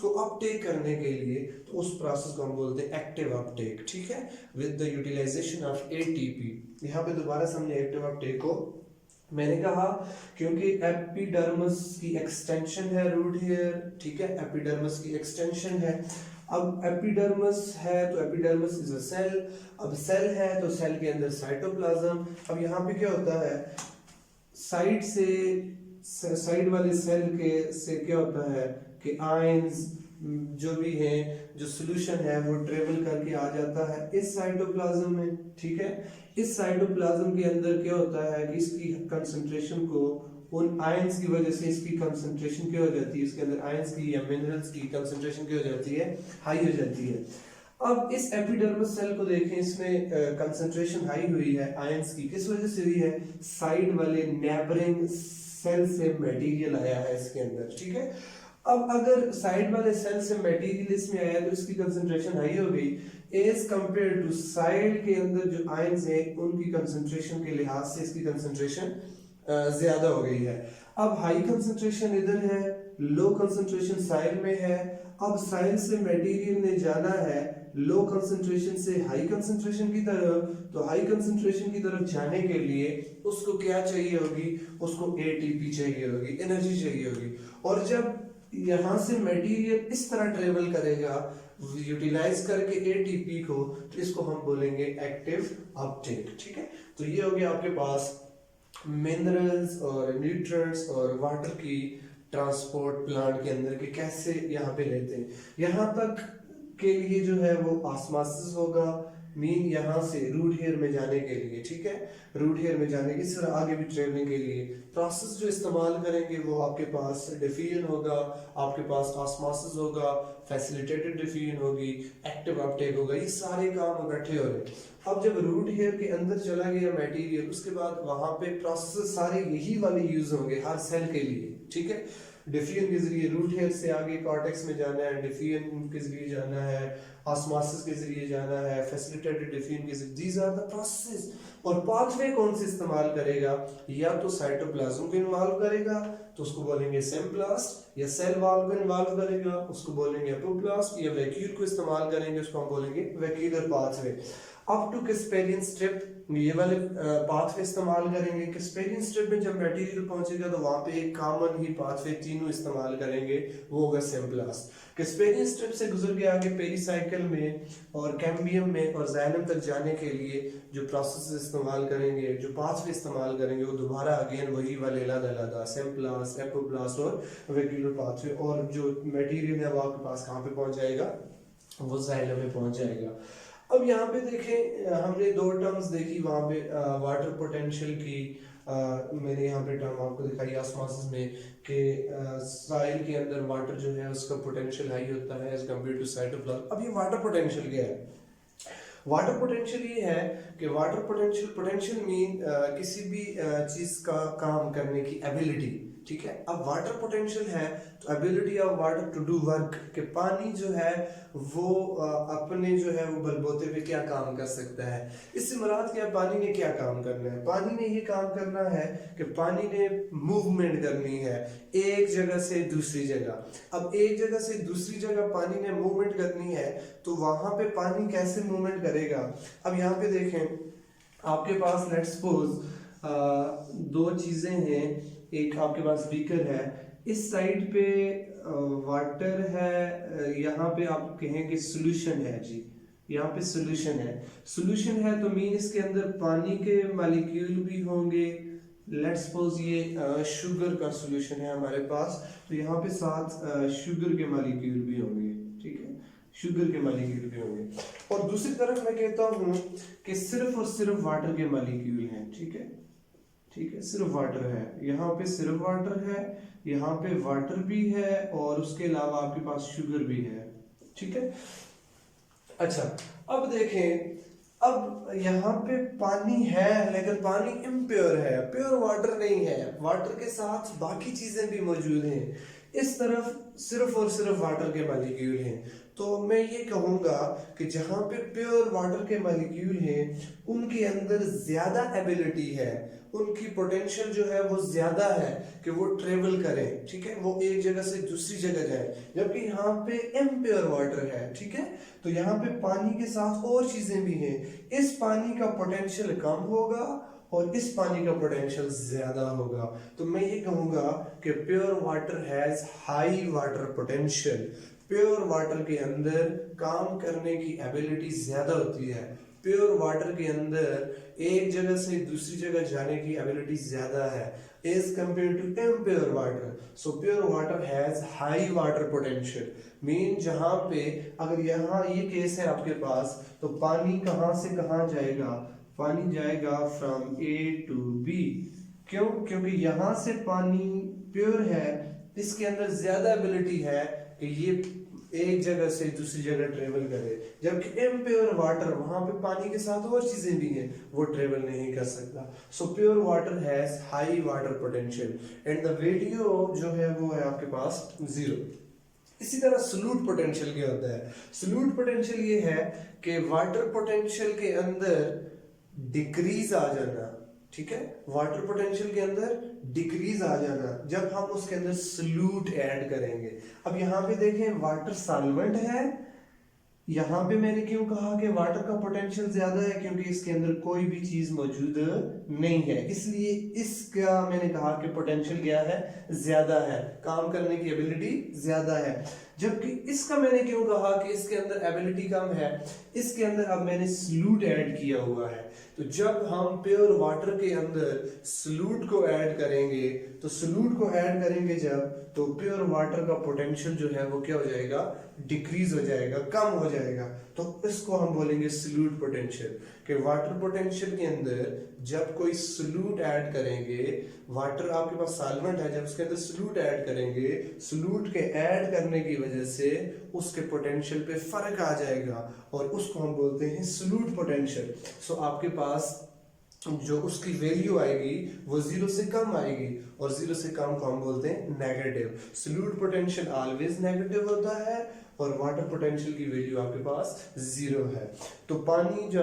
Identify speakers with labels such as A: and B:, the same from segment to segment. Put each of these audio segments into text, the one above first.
A: इसको अपटेक करने के लिए, तो उस प्रोसेस को हम बोलते हैं एक्टिव अपटेक, ठीक है, with the utilization of ATP. यहाँ पे दोबारा समझे एक्टिव अपटेक को। मैंने कहा क्योंकि एपिडर्मिस की एक्सटेंशन है रूट हेयर, ठीक है, एपिडर्मिस की एक्सटेंशन है। अब एपिडर्मिस है तो एपिडर्मिस इज अ सेल, अब सेल है तो सेल के अंदर साइटोप्लाज्म। अब यहाँ पे क्या होता है, साइड से साइड वाले सेल के से क्या होता है कि आयंस जो भी है, जो सॉल्यूशन है वो ट्रेवल करके आ जाता है इस साइटोप्लाज्म में, ठीक है। इस साइटोप्लाज्म के अंदर क्या होता है कि इसकी कंसंट्रेशन को उन आयंस की वजह से इसकी कंसंट्रेशन क्या हो जाती है, इसके अंदर आयंस की या मिनरल्स की कंसंट्रेशन क्या हो जाती है, हाई हो जाती है। अब इस एपिडर्मिस सेल को देखें, इसमें कंसंट्रेशन हाई हुई है आयंस की, किस वजह से हुई है, साइड वाले नेबरिंग सेल से मटेरियल आया है इसके अंदर, ठीक है। अब अगर साइड वाले सेल से मटेरियल इसमें आया तो इसकी कंसंट्रेशन हाई हो गई एज कंपेयर टू साइड के अंदर जो आयंस हैं उनकी कंसंट्रेशन के लिहाज से इसकी कंसंट्रेशन ज्यादा हो गई है। अब हाई कंसंट्रेशन इधर है, लो कंसंट्रेशन साइड में है। अब साइड से मटेरियल ने जाना है लो कंसंट्रेशन से हाई कंसंट्रेशन की तरफ, तो हाई कंसंट्रेशन की तरफ जाने के लिए उसको क्या चाहिए होगी, उसको एटीपी चाहिए होगी, एनर्जी चाहिए होगी। और जब यहाँ से मटेरियल इस तरह ट्रेवल करेगा यूटिलाइज करके एटीपी को, तो इसको हम बोलेंगे एक्टिव अपटेक, ठीक है। तो ये हो गया आपके पास मिनरल्स और न्यूट्रिएंट्स और वाटर की ट्रांसपोर्ट प्लांट के अंदर के कैसे यहाँ पे रहते हैं। यहाँ तक के लिए जो है वो ऑस्मोसिस होगा, मीन यहाँ से रूट हेयर में जाने के लिए, ठीक है, रूट हेयर में जाने के इस तरह आगे भी ट्रेवलिंग के लिए प्रोसेस जो इस्तेमाल करेंगे वो आपके पास डिफ्यूजन होगा, आपके पास ऑस्मोसिस होगा, फैसिलिटेटेड डिफ्यूजन होगी, एक्टिव अपटेक होगा, ये सारे काम इकट्ठे हो रहे हैं। अब जब रूट हेयर के अंदर चला गया मटेरियल, उसके बाद वहां पे प्रोसेस सारे यही वाले यूज होंगे हर सेल के लिए, ठीक है। डिफ्यूजन के जरिए रूट हेयर से आगे कॉर्टेक्स में जाना है, डिफ्यूजन के जरिए जाना है, ऑस्मोसिस के जरिए जाना है, फैसिलिटेटेड डिफ्यूजन के जरिए, दीज आर द प्रोसेस। और पाथवे कौन से इस्तेमाल करेगा, या तो साइटोप्लाज्म को इन्वॉल्व करेगा तो उसको बोलेंगे सेम्प्लास्ट, या सेल वॉल को इन्वॉल्व करेगा उसको बोलेंगे एपोप्लास्ट, या वैक्यूल को इस्तेमाल करेंगे उसको हम बोलेंगे vacuolar pathway. Up to Casparian strip ये वाले पाथवे इस्तेमाल करेंगे। कैस्पेरियन स्ट्रिप में जब मटेरियल पहुंचेगा तो वहां पे एक कॉमन ही पाथवे तीनों इस्तेमाल करेंगे, वो होगा सेम्प्लास्ट। कैस्पेरियन स्ट्रिप से गुजर के आगे पेरिसाइकिल में और कैम्बियम में और जाइलम तक जाने के लिए जो प्रोसेस इस्तेमाल करेंगे, जो पाथवे इस्तेमाल करेंगे, वो दोबारा अगेन वही वाले अलग-अलग सेम्प्लास्ट, एपोप्लास्ट और वैक्यूलर पाथवे। और जो मटेरियल है वो आपके पास कहाँ पे पहुंच जाएगा, वो जाइलम में पहुंच जाएगा। अब यहाँ पे देखें, हमने दो टर्म्स देखी वहाँ पे, वाटर पोटेंशियल की मैंने यहाँ पे टर्म आपको दिखाई ऑस्मोसिस में कि सॉइल के अंदर वाटर जो है उसका पोटेंशियल हाई होता है एज कम्पेयर टू साइटोप्लाज्म। अब ये वाटर पोटेंशियल क्या है, वाटर पोटेंशियल ये है कि वाटर पोटेंशियल मीन किसी भी चीज का काम करने की एबिलिटी, ठीक है। अब वाटर पोटेंशियल है तो ability of water to do work, कि पानी जो है वो अपने जो है वो बलबोते पे क्या काम कर सकता है। इससे मुराद क्या, पानी ने क्या काम करना है, पानी ने ये काम करना है कि पानी ने मूवमेंट करनी है एक जगह से दूसरी जगह। अब एक जगह से दूसरी जगह पानी ने मूवमेंट करनी है तो वहां पे पानी कैसे मूवमेंट करेगा। अब यहाँ पे देखें, आपके पास लेट्स सपोज दो चीजें हैं, एक आपके पास बीकर है, इस साइड पे वाटर है, यहाँ पे आप कहें कि सॉल्यूशन है जी, यहाँ पे सॉल्यूशन है तो मीन इसके अंदर पानी के मॉलिक्यूल भी होंगे। लेट्स सपोज ये शुगर का सॉल्यूशन है हमारे पास, तो यहाँ पे साथ शुगर के मॉलिक्यूल भी होंगे, ठीक है, शुगर के मॉलिक्यूल भी होंगे। और दूसरी तरफ मैं कहता हूँ कि सिर्फ और सिर्फ वाटर के मॉलिक्यूल हैं, ठीक है, सिर्फ वाटर है, यहाँ पे सिर्फ वाटर है, यहाँ पे वाटर भी है और उसके अलावा आपके पास शुगर भी है, ठीक है। अच्छा, अब देखें, अब यहाँ पे पानी है लेकिन पानी इम्प्योर है, प्योर वाटर नहीं है, वाटर के साथ बाकी चीजें भी मौजूद हैं। इस तरफ सिर्फ और सिर्फ वाटर के मॉलिक्यूल हैं। तो मैं ये कहूँगा कि जहाँ पे प्योर वाटर के मॉलिक्यूल हैं उनके अंदर ज़्यादा एबिलिटी है, उनकी पोटेंशियल जो है वो ज़्यादा है कि वो ट्रेवल करें, ठीक है, वो एक जगह से दूसरी जगह जाए। जबकि यहाँ पे इम्प्योर वाटर है, ठीक है, तो यहाँ पे पानी के साथ और चीज़ें भी हैं। इस पानी का पोटेंशियल कम होगा और इस पानी का पोटेंशियल ज्यादा होगा। तो मैं ये कहूँगा कि pure water has high water potential. Pure water के अंदर काम करने की एबिलिटी ज्यादा होती है। प्योर वाटर के अंदर एक जगह से दूसरी जगह जाने की एबिलिटी ज्यादा है as compare to impure water. So pure water has high water potential. Mean जहां पे अगर यहाँ ये केस है आपके पास, तो पानी कहाँ से कहाँ जाएगा? पानी जाएगा फ्रॉम ए टू बी। क्यों? क्योंकि यहाँ से पानी प्योर है, इसके अंदर ज्यादा एबिलिटी है कि ये एक जगह से दूसरी जगह ट्रेवल करे। जबकि इम्प्योर वाटर, वहां पे पानी के साथ और चीजें भी हैं, वो ट्रेवल नहीं कर सकता। सो pure water has high water potential and the video जो है वो है आपके पास 0। इसी तरह सॉल्यूट पोटेंशियल क्या होता है? सॉल्यूट पोटेंशियल ये है कि वाटर पोटेंशियल के अंदर डिक्रीज आ जाना, ठीक है, वाटर पोटेंशियल के अंदर डिक्रीज आ जाना जब हम उसके अंदर सॉल्यूट ऐड करेंगे। अब यहाँ पे देखें वाटर सॉल्वेंट है, यहाँ पे मैंने क्यों कहा कि वाटर का पोटेंशियल ज्यादा है? क्योंकि इसके अंदर कोई भी चीज मौजूद नहीं है, इसलिए इसका मैंने कहा कि पोटेंशियल क्या है? ज्यादा है, काम करने की एबिलिटी ज्यादा है। जबकि इसका मैंने क्यों कहा कि इसके अंदर एबिलिटी कम है? इसके अंदर अब मैंने सॉल्यूट ऐड किया हुआ है। तो जब हम प्योर वाटर के अंदर सॉल्यूट को ऐड करेंगे, तो सॉल्यूट को ऐड करेंगे जब, तो प्योर वाटर का पोटेंशियल जो है वो क्या हो जाएगा? डिक्रीज हो जाएगा, कम हो जाएगा। तो इसको हम बोलेंगे सॉल्यूट पोटेंशियल। कि वाटर पोटेंशियल के अंदर जब कोई सॉल्यूट ऐड करेंगे, वाटर आपके पास सॉल्वेंट है, जब उसके अंदर सॉल्यूट ऐड करेंगे, सॉल्यूट के ऐड करने की वजह से उसके पोटेंशियल पे फर्क आ जाएगा और उसको हम बोलते हैं सॉल्यूट पोटेंशियल। सो आपके पास जो उसकी वैल्यू आएगी वो 0 से कम आएगी और 0 से कम को हम बोलते हैं negative. Solute potential always negative होता है और वाटर पोटेंशियल की वैल्यू आपके पास 0 है। तो पानी जो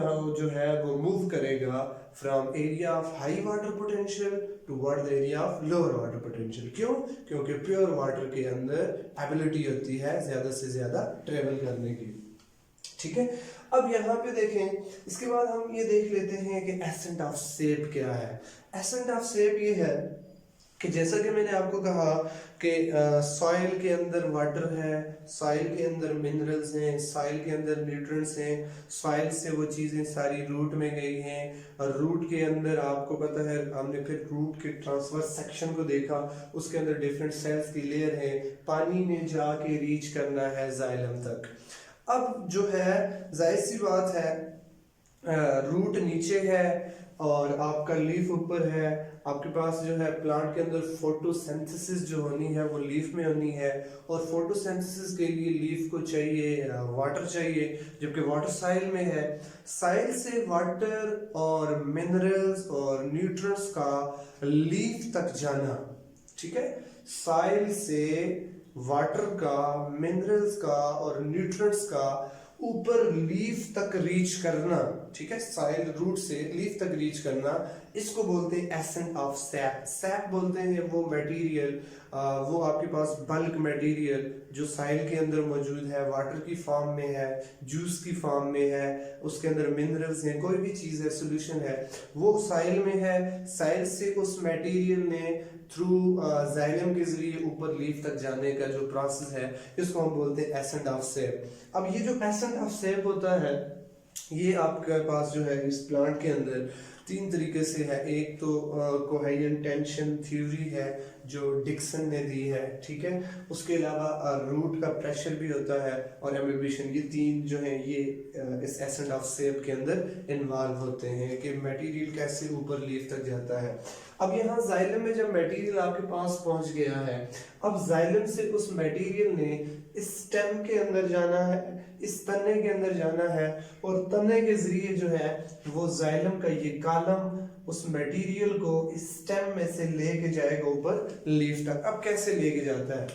A: है वो मूव करेगा from area of high water potential toward the area of lower water potential. क्यों? क्योंकि प्योर वाटर के अंदर एबिलिटी होती है ज्यादा से ज्यादा ट्रेवल करने की, ठीक है। अब यहाँ पे देखें, इसके बाद हम ये देख लेते हैं कि एसेंट ऑफ शेप क्या है। एसेंट ऑफ शेप ये है कि जैसा कि मैंने आपको कहा कि सॉइल के अंदर वाटर है, सॉइल के अंदर मिनरल्स हैं, सॉइल के अंदर न्यूट्रिएंट्स हैं, सॉइल से वो चीज़ें सारी रूट में गई हैं और रूट के अंदर आपको पता है, हमने फिर रूट के ट्रांसवर्स सेक्शन को देखा, उसके अंदर डिफरेंट सेल्स की लेयर है, पानी में जाके रीच करना है जाइलम तक। अब जो है जाहिर सी बात है, रूट नीचे है और आपका लीफ ऊपर है। आपके पास जो है प्लांट के अंदर फोटोसिंथेसिस जो होनी है वो लीफ में होनी है और फोटोसिंथेसिस के लिए लीफ को चाहिए वाटर चाहिए, जबकि वाटर साइल में है। साइल से वाटर और मिनरल्स और न्यूट्रिएंट्स का लीफ तक जाना, ठीक है, साइल से वाटर का, मिनरल्स का और न्यूट्रिएंट्स का ऊपर लीफ तक रीच करना, ठीक है, साइल रूट से लीफ तक रीच करना, इसको बोलते हैं एसेंट ऑफ सैप। सैप बोलते हैं वो मटेरियल, वो आपके पास बल्क मटेरियल जो साइल के अंदर मौजूद है, वाटर की फॉर्म में है, जूस की फॉर्म में है, उसके अंदर मिनरल्स हैं, कोई भी चीज़ है, सोल्यूशन है, वो साइल में है। साइल से उस मटेरियल ने थ्रू जाइलम के जरिए ऊपर लीफ तक जाने का जो प्रोसेस है, इसको हम बोलते हैं एसेंट ऑफ शेप। अब ये जो एसेंट ऑफ शेप होता है, ये आपके पास जो है इस प्लांट के अंदर 3 तरीके से है। एक तो कोहेरेंट टेंशन थ्योरी है जो डिक्सन ने दी है, ठीक है, उसके अलावा रूट का प्रेशर भी होता है और एम्बिशन, ये 3 जो हैं ये इस एसेंट ऑफ शेप के अंदर इन्वॉल्व होते हैं कि मटेरियल कैसे ऊपर लीफ तक जाता है। अब यहाँ जाइलम में जब मटेरियल आपके पास पहुंच गया है, अब जाइलम से उस मटेरियल ने इस स्टेम के अंदर जाना है, इस तने के अंदर जाना है और तने के जरिए जो है वो जाइलम का ये कॉलम उस मटेरियल को इस स्टेम में से लेके जाएगा ऊपर लीफ तक। अब कैसे लेके जाता है?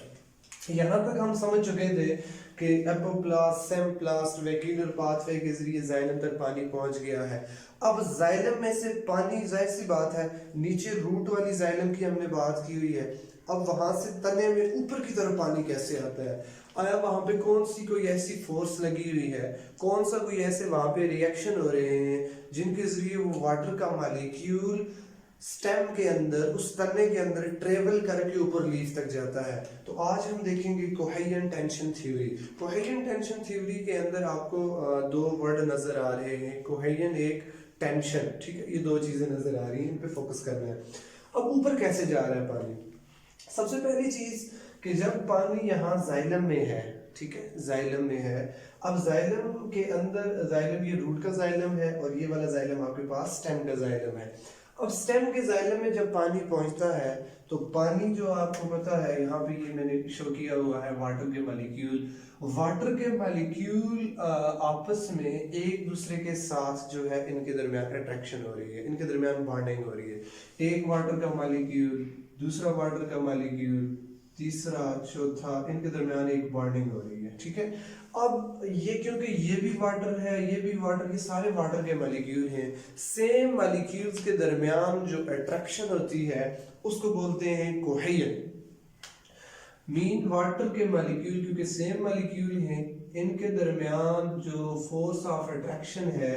A: यहाँ तक हम समझ चुके थे कि एपोप्लास्ट, सेम्प्लास्ट, वैक्यूलर पाथवे के जरिए जाइलम तक पानी पहुंच गया है। अब जाइलम में से पानी, जाहिर सी बात है, नीचे रूट वाली जाइलम की हमने बात की हुई है। अब वहां से तने में ऊपर की तरफ पानी कैसे आता है? आया वहां पे कौन सी कोई ऐसी फोर्स लगी हुई है, कौन सा कोई ऐसे वहां पे रिएक्शन हो रहे हैं जिनके जरिए वो वाटर का मॉलिक्यूल स्टेम के अंदर, उस तने के अंदर ट्रेवल करके ऊपर लीफ तक जाता है। तो आज हम देखेंगे coherent tension theory. Coherent tension theory के अंदर आपको दो वर्ड नजर आ रहे हैं, कोहेरेंट, एक टेंशन, ठीक है, ये दो चीजें नजर आ रही हैं, इन पे फोकस करना है। अब ऊपर कैसे जा रहा है पानी? सबसे पहली चीज कि जब पानी यहाँ जाइलम में है, ठीक है, जाइलम में है, अब जाइलम के अंदर, जाइलम ये रूट का जाइलम है और ये वाला जाइलम आपके पास स्टेम का जाइलम है। अब स्टेम के जाइलम में जब पानी पहुंचता है तो पानी जो आपको पता है, यहाँ पे ये मैंने शो किया हुआ है वाटर के मॉलिक्यूल, वाटर के मॉलिक्यूल आपस में एक दूसरे के साथ जो है इनके दरमियान अट्रैक्शन हो रही है, इनके दरमियान बॉन्डिंग हो रही है। एक वाटर का मॉलिक्यूल, दूसरा वाटर का मॉलिक्यूल, तीसरा, चौथा, इनके दरमियान एक बॉन्डिंग हो रही है, ठीक है। अब ये क्योंकि ये भी वाटर है, ये भी वाटर, ये सारे वाटर के मॉलिक्यूल हैं, सेम मॉलिक्यूल्स के दरमियान जो अट्रैक्शन होती है उसको बोलते हैं कोहेरेंट। मीन वाटर के मॉलिक्यूल क्योंकि सेम मॉलिक्यूल हैं, इनके दरमियान जो फोर्स ऑफ अट्रैक्शन है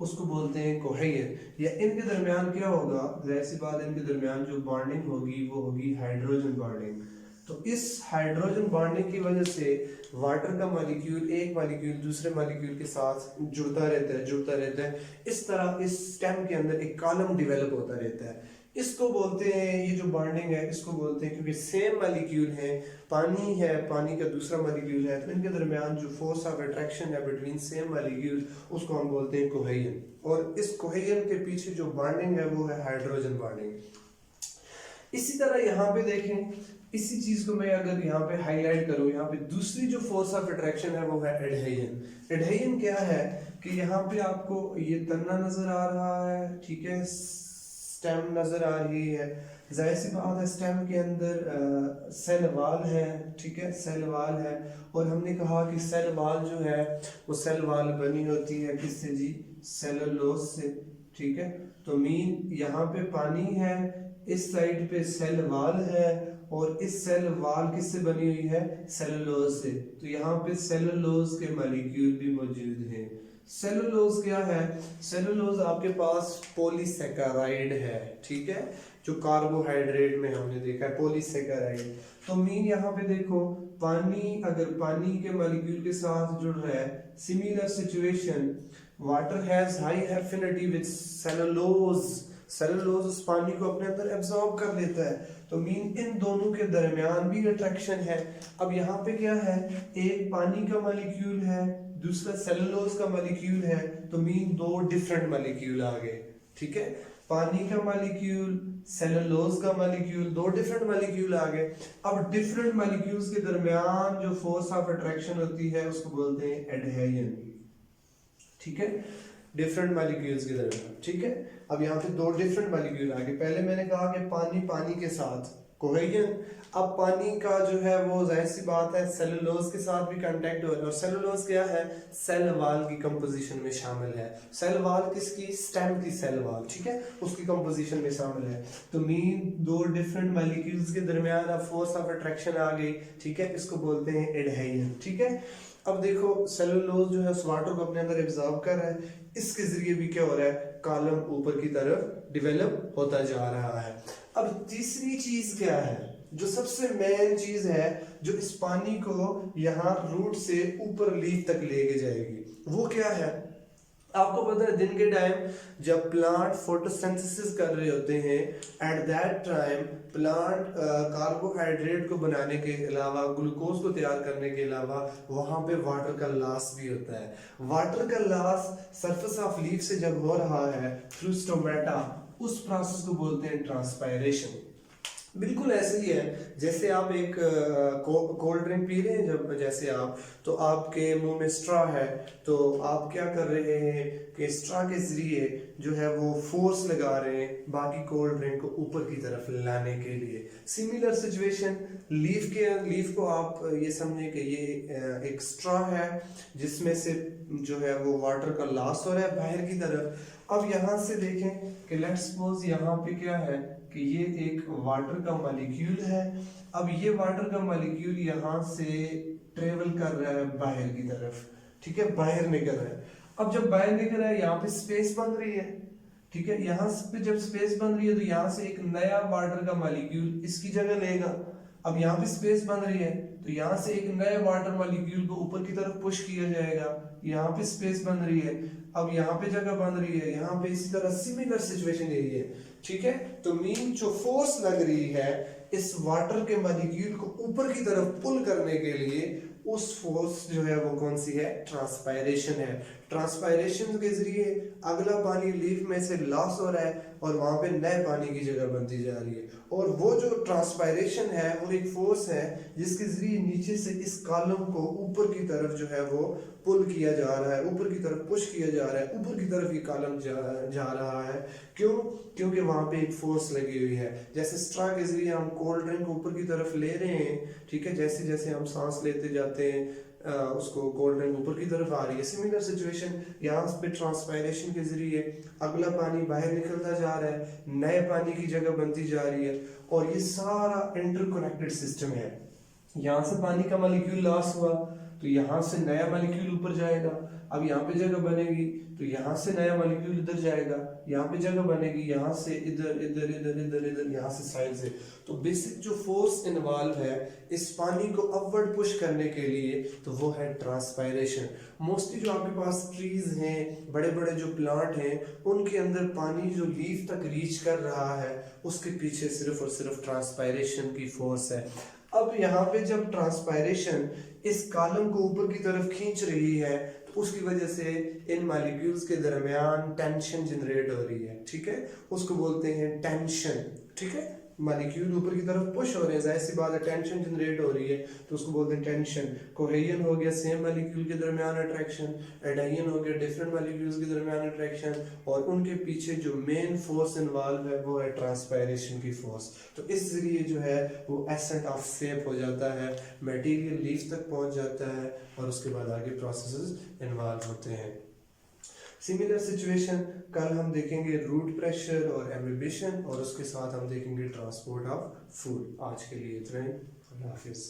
A: उसको बोलते हैं कोहेरेंट। या इनके दरमियान क्या होगा, जाहिर सी बात, इनके दरमियान जो बॉन्डिंग होगी वो होगी हाइड्रोजन बॉन्डिंग। तो इस हाइड्रोजन बॉन्डिंग की वजह से वाटर का मॉलिक्यूल एक मॉलिक्यूल दूसरे मॉलिक्यूल के साथ जुड़ता रहता है। इस तरह इस स्टेम के अंदर एक कॉलम डेवलप होता रहता है। इसको बोलते हैं, ये जो बॉन्डिंग है इसको बोलते हैं, क्योंकि सेम मॉलिक्यूल है, पानी है, पानी का दूसरा मॉलिक्यूल है, तो इनके दरमियान जो फोर्स ऑफ अट्रैक्शन है बिटवीन सेम मॉलिक्यूल उसको हम बोलते हैं कोहेरेंट। और इस कोहेरेंट के पीछे जो बॉन्डिंग है वो है हाइड्रोजन बॉन्डिंग। इसी तरह यहाँ पे देखें, इसी चीज को मैं अगर यहाँ पे हाईलाइट करूँ, यहाँ पे दूसरी जो फोर्स ऑफ अट्रैक्शन है वो है एडहेजन। एडहेजन क्या है कि यहाँ पे आपको ये तना नजर आ रहा है, ठीक है, स्टेम नजर आ रही है, जाहिर सी बात है स्टेम के अंदर सेल वाल है, ठीक है, सेल वाल है। और हमने कहा कि सेल वाल जो है वो सेल वाल बनी होती है किससे जी, सेलुलोज से, ठीक है। तो मीन यहाँ पे पानी है, इस साइड पे सेल वाल है और इस सेल वाल किससे बनी हुई है, सेलुलोज से। तो यहाँ पे सेलुलोज के मॉलिक्यूल भी मौजूद हैं। सेलुलोज क्या है, सेलुलोज आपके पास पॉलीसेकेराइड है, ठीक है, जो कार्बोहाइड्रेट में हमने देखा है पॉलीसेकेराइड। तो मीन यहाँ पे देखो, पानी अगर पानी के मॉलिक्यूल के साथ जुड़ रहा है, similar situation, water has high affinity with cellulose, cellulose उस पानी को अपने अंदर एब्जॉर्ब कर लेता है। तो मीन इन दोनों के दरमियान भी अट्रैक्शन है। अब यहाँ पे क्या है, एक पानी का मॉलिक्यूल है, दूसरा सेलुलोज का मॉलिक्यूल है, तो मीन दो डिफरेंट मॉलिक्यूल आ गए, ठीक है, पानी का मॉलिक्यूल, सेलुलोज का मॉलिक्यूल, दो डिफरेंट मॉलिक्यूल आ गए। अब डिफरेंट मॉलिक्यूल्स के दरमियान जो फोर्स ऑफ अट्रैक्शन होती है उसको बोलते हैं एडहेजन, ठीक है, डिफरेंट मॉलिक्यूल्स के दरमियान, ठीक है। अब यहाँ पे दो डिफरेंट मॉलिक्यूल आ गए। पहले मैंने कहा कि पानी पानी के साथ कोहेरेंट, अब पानी का जो है वो जाहिर सी बात है सेलुलोज के साथ भी कांटेक्ट हो रहा है। और सेलुलोज क्या है, सेल वाल की कंपोजिशन में शामिल है। सेल वाल किसकी, स्टेम की सेल वाल, ठीक है, उसकी कंपोजिशन में शामिल है। तो मीन दो डिफरेंट मॉलिक्यूल्स के दरमियान अब फोर्स ऑफ अट्रैक्शन आ गई, ठीक है, इसको बोलते हैं एडहेजन, ठीक है। अब देखो सेलुलोज जो है उस वाटर को अपने अंदर एब्जॉर्ब कर रहा है, इसके जरिए भी क्या हो रहा है, कॉलम ऊपर की तरफ डेवलप होता जा रहा है। अब तीसरी चीज क्या है, जो सबसे मेन चीज है, जो इस पानी को यहाँ रूट से ऊपर लीफ तक लेके जाएगी, वो क्या है? आपको पता है दिन के टाइम जब प्लांट फोटोसिंथेसिस कर रहे होते हैं, at that time plant carbohydrate को बनाने के अलावा, ग्लूकोज को तैयार करने के अलावा वहां पे वाटर का लॉस भी होता है। वाटर का लॉस सरफेस ऑफ लीफ से जब हो रहा है थ्रू स्टोमेटा, उस प्रोसेस को बोलते हैं ट्रांसपायरेशन। बिल्कुल ऐसे ही है जैसे आप एक कोल्ड ड्रिंक पी रहे हैं, जब जैसे आप तो आपके मुंह में स्ट्रॉ है, तो आप क्या कर रहे हैं कि स्ट्रॉ के जरिए जो है वो फोर्स लगा रहे हैं बाकी कोल्ड ड्रिंक को ऊपर की तरफ लाने के लिए। सिमिलर सिचुएशन लीफ को आप ये समझें कि ये एक स्ट्रॉ है जिसमें से जो है वो वाटर का लॉस हो रहा है बाहर की तरफ। अब यहाँ से देखें कि लेट्स सपोज यहाँ पे क्या है कि ये एक वाटर का मॉलिक्यूल है। अब ये वाटर का मॉलिक्यूल यहाँ से ट्रेवल कर रहा है बाहर की तरफ, ठीक है, बाहर निकल रहा है। अब जब बाहर निकल रहा है यहाँ पे स्पेस बन रही है, ठीक है, यहाँ पे जब स्पेस बन रही है तो यहाँ से एक नया वाटर का मॉलिक्यूल इसकी जगह लेगा। अब यहाँ पे स्पेस बन रही है तो यहाँ से एक नए वाटर मॉलिक्यूल को ऊपर की तरफ पुश किया जाएगा, यहाँ पे स्पेस बन रही है, अब यहाँ पे जगह बन रही है, यहाँ पे इसी तरह सिमिलर सिचुएशन यही है, ठीक है। तो मीन जो फोर्स लग रही है इस वाटर के मॉलिक्यूल को ऊपर की तरफ पुल करने के लिए, उस फोर्स जो है वो कौन सी है, ट्रांसपायरेशन है। ट्रांसपायरेशन के जरिए अगला पानी लीफ में से लॉस हो रहा है और वहां पे नए पानी की जगह बनती जा रही है। और वो जो ट्रांसपायरेशन है वो एक फोर्स है जिसके जरिए नीचे से इस कॉलम को ऊपर की तरफ जो है वो पुल किया जा रहा है, ऊपर की तरफ पुश किया जा रहा है, ऊपर की तरफ ये कॉलम जा रहा है। क्यों? क्योंकि वहां पे एक फोर्स लगी हुई है। जैसे स्ट्रॉ के जरिए हम कोल्ड ड्रिंक ऊपर की तरफ ले रहे हैं, ठीक है, जैसे जैसे हम सांस लेते जाते हैं उसको कोल्ड ड्रिंक ऊपर की तरफ आ रही है। सिमिलर सिचुएशन यहाँ पे ट्रांसपायरेशन के जरिए अगला पानी बाहर निकलता जा रहा है, नए पानी की जगह बनती जा रही है और ये सारा इंटरकनेक्टेड सिस्टम है। यहाँ से पानी का मॉलिक्यूल लॉस हुआ तो यहाँ से नया मॉलिक्यूल ऊपर जाएगा, अब यहाँ पे जगह बनेगी तो यहाँ से नया मॉलिक्यूल इधर जाएगा, यहाँ पे जगह बनेगी, यहाँ से इधर इधर इधर इधर इधर, यहाँ से साइड से। तो बेसिक जो फोर्स इन्वॉल्व है इस पानी को अपवर्ड पुश करने के लिए तो वो है ट्रांसपायरेशन। मोस्टली जो आपके पास ट्रीज हैं, बड़े बड़े जो प्लांट हैं, उनके अंदर पानी जो लीफ तक रीच कर रहा है उसके पीछे सिर्फ और सिर्फ ट्रांसपायरेशन की फोर्स है। अब यहाँ पे जब ट्रांसपायरेशन इस कॉलम को ऊपर की तरफ खींच रही है तो उसकी वजह से इन मॉलिक्यूल्स के दरमियान टेंशन जनरेट हो रही है, ठीक है, उसको बोलते हैं टेंशन, ठीक है। मॉलिक्यूल ऊपर की तरफ पुश हो रहे हैं, जाहिर सी बात है टेंशन जनरेट हो रही है तो उसको बोलते हैं टेंशन। कोहेजन हो गया सेम मॉलिक्यूल के दरमियान अट्रैक्शन, एडाइन हो गया डिफरेंट मॉलिक्यूल्स के दरमियान अट्रैक्शन, और उनके पीछे जो मेन फोर्स इन्वॉल्व है वो है ट्रांसपायरेशन की फोर्स। तो इस जरिए जो है वो एसेंट ऑफ शेप हो जाता है, मटेरियल लीफ तक पहुंच जाता है और उसके बाद आगे प्रोसेसेस इन्वॉल्व होते हैं। सिमिलर सिचुएशन कल हम देखेंगे रूट प्रेशर और एम्बिशन, और उसके साथ हम देखेंगे ट्रांसपोर्ट ऑफ फूड। आज के लिए इतना ही, अल्लाह हाफिज़।